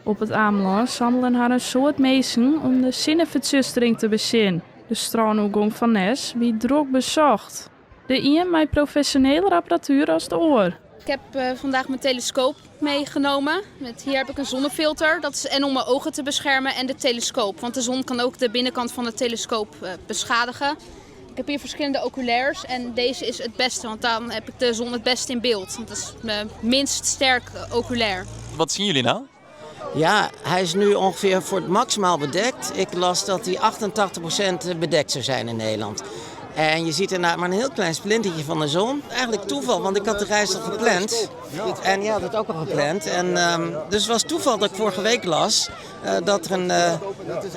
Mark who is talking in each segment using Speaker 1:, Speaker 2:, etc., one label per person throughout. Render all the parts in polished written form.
Speaker 1: Op het Ameland samelen haar een soort mensen om de zinnenverzustering te bezien. De straalnoegang van Nes wie druk bezocht. De een met professionele apparatuur als de oor.
Speaker 2: Ik heb vandaag mijn telescoop meegenomen. Hier heb ik een zonnefilter. Dat is en om mijn ogen te beschermen en de telescoop. Want de zon kan ook de binnenkant van de telescoop beschadigen. Ik heb hier verschillende oculaires en deze is het beste. Want dan heb ik de zon het beste in beeld. Dat is mijn minst sterk oculair.
Speaker 3: Wat zien jullie nou?
Speaker 4: Ja, hij is nu ongeveer voor het maximaal bedekt. Ik las dat hij 88% bedekt zou zijn in Nederland. En je ziet inderdaad maar een heel klein splintertje van de zon. Eigenlijk toeval, want ik had de reis al gepland. En ja, dat ook al gepland. En, dus het was toeval dat ik vorige week las dat er een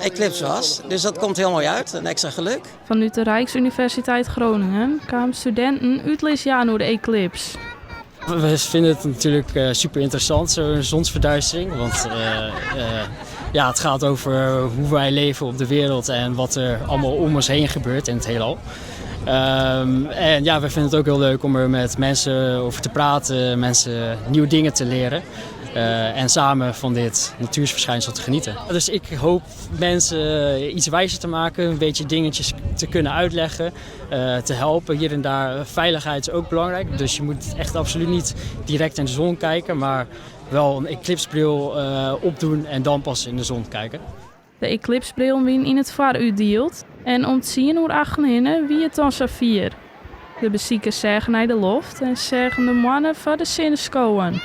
Speaker 4: eclipse was. Dus dat komt heel mooi uit, een extra geluk.
Speaker 1: Vanuit de Rijksuniversiteit Groningen kwamen studenten uit naar de eclipse.
Speaker 5: We vinden het natuurlijk super interessant, zo'n zonsverduistering. Want ja, het gaat over hoe wij leven op de wereld en wat er allemaal om ons heen gebeurt in het heelal. En ja, we vinden het ook heel leuk om er met mensen over te praten, mensen nieuwe dingen te leren. En samen van dit natuursverschijnsel te genieten. Dus ik hoop mensen iets wijzer te maken, een beetje dingetjes te kunnen uitleggen, te helpen. Hier en daar, veiligheid is ook belangrijk. Dus je moet echt absoluut niet direct in de zon kijken, maar wel een eclipsebril opdoen en dan pas in de zon kijken.
Speaker 1: De eclipsebril wien in het vaar uitdeeld en om te zien hoe achterin wie het dan Safir. De beziekers zeggen naar de loft en zeggen de mannen van de zinnenskoen.